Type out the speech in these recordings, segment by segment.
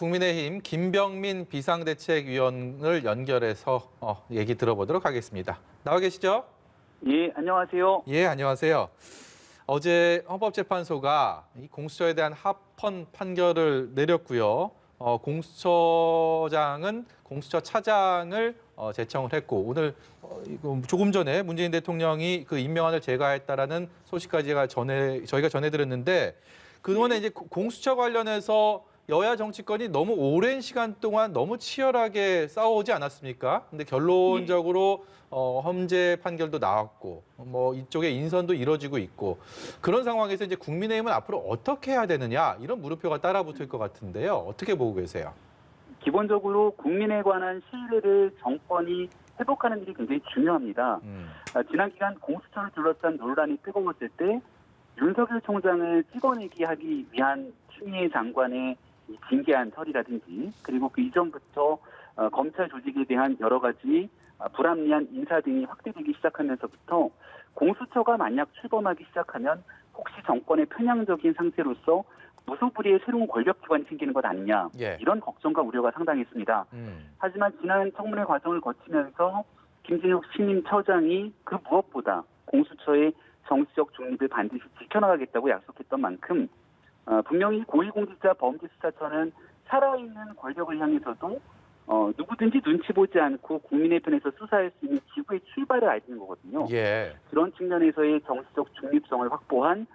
국민의힘 김병민 비상대책위원을 연결해서 얘기 들어보도록 하겠습니다. 나와 계시죠? 예, 안녕하세요. 예, 안녕하세요. 어제 헌법재판소가 이 공수처에 대한 합헌 판결을 내렸고요. 공수처장은 공수처 차장을 제청을 했고 오늘 조금 전에 문재인 대통령이 그 임명안을 제거했다라는 소식까지 저희가 전해드렸는데 그동안에 이제 공수처 관련해서 여야 정치권이 너무 오랜 시간 동안 너무 치열하게 싸워오지 않았습니까? 근데 결론적으로 험제 판결도 나왔고 뭐 이쪽에 인선도 이뤄지고 있고 그런 상황에서 이제 국민의힘은 앞으로 어떻게 해야 되느냐 이런 물음표가 따라붙을 것 같은데요. 어떻게 보고 계세요? 기본적으로 국민에 관한 신뢰를 정권이 회복하는 일이 굉장히 중요합니다. 지난 기간 공수처를 둘러싼 논란이 뜨거웠을 때 윤석열 총장을 찍어내기 하기 위한 추미애 장관의 징계안 처리라든지 그리고 그 이전부터 검찰 조직에 대한 여러 가지 불합리한 인사 등이 확대되기 시작하면서부터 공수처가 만약 출범하기 시작하면 혹시 정권의 편향적인 상태로서 무소불위의 새로운 권력기관이 생기는 것 아니냐 이런 걱정과 우려가 상당했습니다. 하지만 지난 청문회 과정을 거치면서 김진욱 신임 처장이 그 무엇보다 공수처의 정치적 중립을 반드시 지켜나가겠다고 약속했던 만큼 분명히 고위공직자 범죄수사처는 살아있는 권력을 향해서도 누구든지 눈치 보지 않고 국민의 편에서 수사할 수 있는 기구의 출발을 알리는 거거든요. 예. 그런 측면에서의 정치적 중립성을 확보한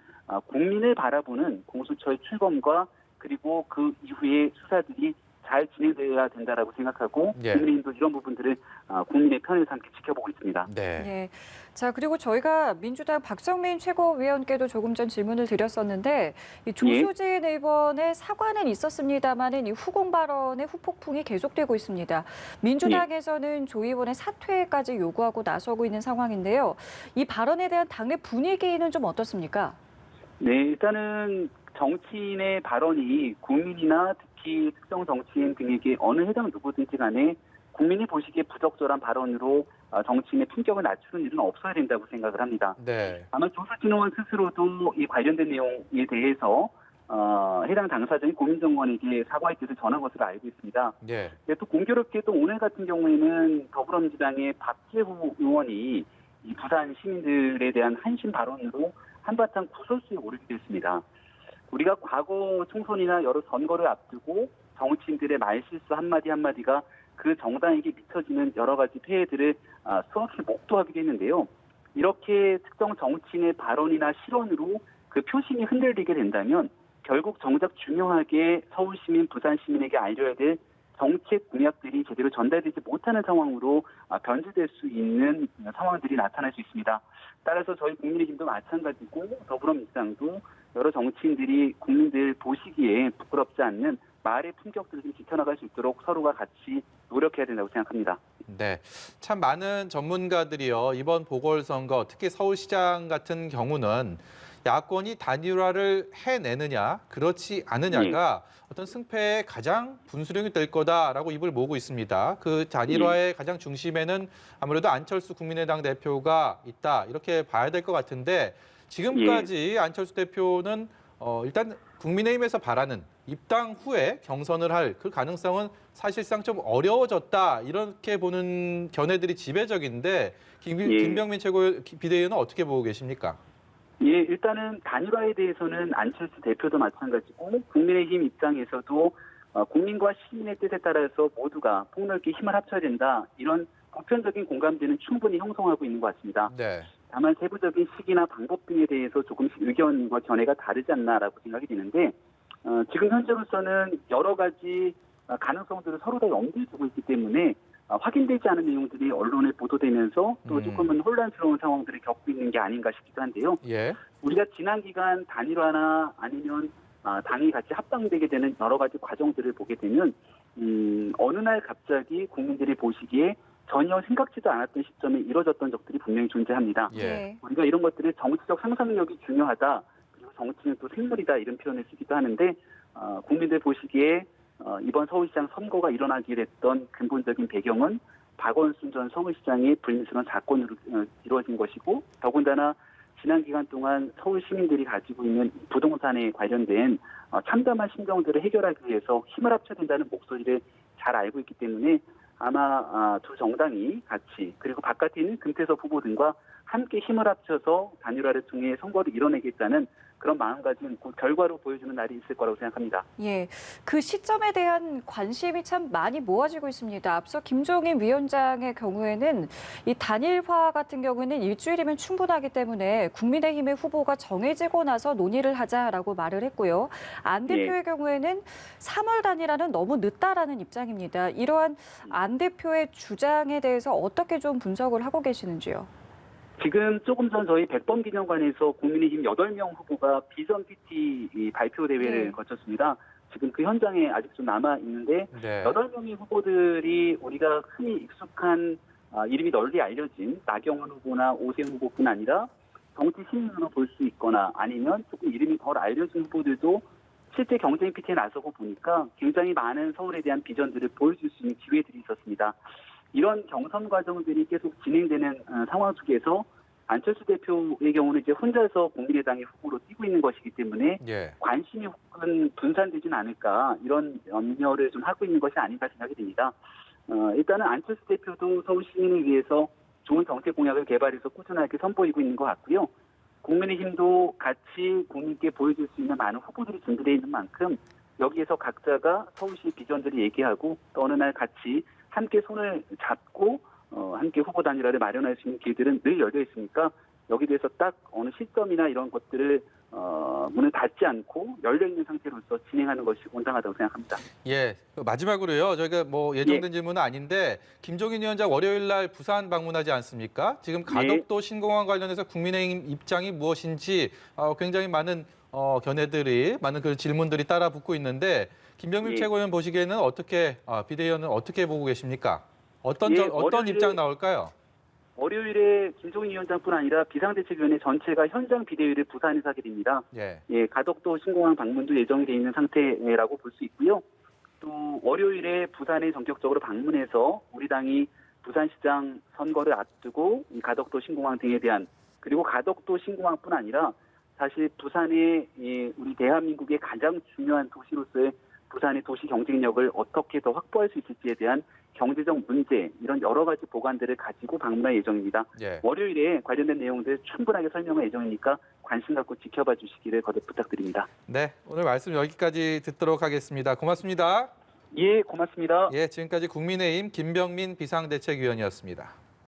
국민을 바라보는 공수처의 출범과 그리고 그 이후에 수사들이 잘 진행되어야 된다라고 생각하고 국민의힘도 이런 부분들을 국민의 편에서 함께 지켜보고 있습니다. 네. 네. 자, 그리고 저희가 민주당 박성민 최고위원께도 조금 전 질문을 드렸었는데 이 조수진 의원의 사과는 있었습니다만은 이 후공 발언의 후폭풍이 계속되고 있습니다. 민주당에서는 조 의원의 사퇴까지 요구하고 나서고 있는 상황인데요. 이 발언에 대한 당내 분위기는 좀 어떻습니까? 네, 일단은 정치인의 발언이 국민이나 특히 특정 정치인 등에게 어느 해당 누구든지 간에 국민이 보시기에 부적절한 발언으로 정치인의 품격을 낮추는 일은 없어야 된다고 생각을 합니다. 네. 아마 조수진 의원 스스로도 이 관련된 내용에 대해서 해당 당사자인 고민정권에게 사과의 뜻을 전한 것으로 알고 있습니다. 예. 또 공교롭게 또 오늘 같은 경우에는 더불어민주당의 박재후 의원이 이 부산 시민들에 대한 한신 발언으로 한바탕 구설수에 오르게 됐습니다. 우리가 과거 총선이나 여러 선거를 앞두고 정치인들의 말실수 한마디 한마디가 그 정당에게 미쳐지는 여러 가지 폐해들을 수없이 목도하기도 했는데요. 이렇게 특정 정치인의 발언이나 실언으로 그 표심이 흔들리게 된다면 결국 정작 중요하게 서울 시민, 부산 시민에게 알려야 될 정책 공약들이 제대로 전달되지 못하는 상황으로 변질될 수 있는 상황들이 나타날 수 있습니다. 따라서 저희 국민의힘도 마찬가지고 더불어민주당도 여러 정치인들이 국민들 보시기에 부끄럽지 않는 말의 품격들을 좀 지켜나갈 수 있도록 서로가 같이 노력해야 된다고 생각합니다. 네, 참 많은 전문가들이요. 이번 보궐선거, 특히 서울시장 같은 경우는 야권이 단일화를 해내느냐, 그렇지 않느냐가 어떤 승패의 가장 분수령이 될 거다라고 입을 모으고 있습니다. 그 단일화의 가장 중심에는 아무래도 안철수 국민의당 대표가 있다, 이렇게 봐야 될 것 같은데 지금까지 안철수 대표는 일단 국민의힘에서 바라는 입당 후에 경선을 할 그 가능성은 사실상 좀 어려워졌다, 이렇게 보는 견해들이 지배적인데 김병민 비대위원은 어떻게 보고 계십니까? 예, 일단은 단일화에 대해서는 안철수 대표도 마찬가지고 국민의힘 입장에서도 국민과 시민의 뜻에 따라서 모두가 폭넓게 힘을 합쳐야 된다. 이런 보편적인 공감대는 충분히 형성하고 있는 것 같습니다. 네. 다만 세부적인 시기나 방법 등에 대해서 조금씩 의견과 견해가 다르지 않나라고 생각이 드는데 지금 현재로서는 여러 가지 가능성들을 서로 다 염두에 두고 있기 때문에 확인되지 않은 내용들이 언론에 보도되면서 또 조금은 혼란스러운 상황들을 겪고 있는 게 아닌가 싶기도 한데요. 예. 우리가 지난 기간 단일화나 아니면 당이 같이 합당되게 되는 여러 가지 과정들을 보게 되면 어느 날 갑자기 국민들이 보시기에 전혀 생각지도 않았던 시점에 이뤄졌던 적들이 분명히 존재합니다. 예. 우리가 이런 것들을 정치적 상상력이 중요하다, 그리고 정치는 또 생물이다 이런 표현을 쓰기도 하는데 국민들 보시기에 이번 서울시장 선거가 일어나게 됐던 근본적인 배경은 박원순 전 서울시장의 불미스러운 사건으로 이루어진 것이고 더군다나 지난 기간 동안 서울 시민들이 가지고 있는 부동산에 관련된 참담한 심정들을 해결하기 위해서 힘을 합쳐야 된다는 목소리를 잘 알고 있기 때문에 아마 두 정당이 같이 그리고 바깥에 있는 금태섭 후보 등과 함께 힘을 합쳐서 단일화를 통해 선거를 이뤄내겠다는 그런 마음가짐, 그 결과로 보여주는 날이 있을 거라고 생각합니다. 예, 그 시점에 대한 관심이 참 많이 모아지고 있습니다. 앞서 김종인 위원장의 경우에는 이 단일화 같은 경우에는 일주일이면 충분하기 때문에 국민의힘의 후보가 정해지고 나서 논의를 하자라고 말을 했고요. 안 대표의 경우에는 3월 단일화는 너무 늦다라는 입장입니다. 이러한 안 대표의 주장에 대해서 어떻게 좀 분석을 하고 계시는지요? 지금 조금 전 저희 백범 기념관에서 국민의힘 8명 후보가 비전 PT 발표 대회를 거쳤습니다. 지금 그 현장에 아직 좀 남아 있는데 네. 8명의 후보들이 우리가 흔히 익숙한 이름이 널리 알려진 나경원 후보나 오세훈 후보뿐 아니라 정치 신인으로 볼 수 있거나 아니면 조금 이름이 덜 알려진 후보들도 실제 경쟁 PT에 나서고 보니까 굉장히 많은 서울에 대한 비전들을 보여줄 수 있는 기회들이 있었습니다. 이런 경선 과정들이 계속 진행되는 상황 속에서 안철수 대표의 경우는 이제 혼자서 국민의당의 후보로 뛰고 있는 것이기 때문에 예. 관심이 혹은 분산되진 않을까 이런 염려를 좀 하고 있는 것이 아닌가 생각이 듭니다. 일단은 안철수 대표도 서울 시민을 위해서 좋은 정책 공약을 개발해서 꾸준하게 선보이고 있는 것 같고요. 국민의힘도 같이 국민께 보여줄 수 있는 많은 후보들이 준비되어 있는 만큼 여기에서 각자가 서울시 비전들을 얘기하고 또 어느 날 같이 함께 손을 잡고 함께 후보 단일화를 마련할 수 있는 길들은 늘 열려 있으니까 여기 대해서 딱 어느 시점이나 이런 것들을 문을 닫지 않고 열려 있는 상태로서 진행하는 것이 온당하다고 생각합니다. 예, 마지막으로요. 저희가 뭐 예정된 질문은 아닌데 김종인 위원장 월요일 날 부산 방문하지 않습니까? 지금 가덕도 신공항 관련해서 국민의힘 입장이 무엇인지 굉장히 많은 견해들이 많은 그 질문들이 따라 붙고 있는데 김병민 최고위원 보시기에는 어떻게 비대위원은 어떻게 보고 계십니까? 어떤 입장 나올까요? 월요일에 김종인 위원장뿐 아니라 비상대책위원회 전체가 현장 비대위를 부산에서 하게 됩니다. 예. 가덕도 신공항 방문도 예정이 돼 있는 상태라고 볼 수 있고요. 또 월요일에 부산에 전격적으로 방문해서 우리 당이 부산시장 선거를 앞두고 이 가덕도 신공항 등에 대한 그리고 가덕도 신공항뿐 아니라 사실 부산이 우리 대한민국의 가장 중요한 도시로서의 부산의 도시 경쟁력을 어떻게 더 확보할 수 있을지에 대한 경제적 문제 이런 여러 가지 보관들을 가지고 방문할 예정입니다. 예. 월요일에 관련된 내용들 충분하게 설명할 예정이니까 관심 갖고 지켜봐 주시기를 거듭 부탁드립니다. 네, 오늘 말씀 여기까지 듣도록 하겠습니다. 고맙습니다. 예, 고맙습니다. 예, 지금까지 국민의힘 김병민 비상대책위원이었습니다.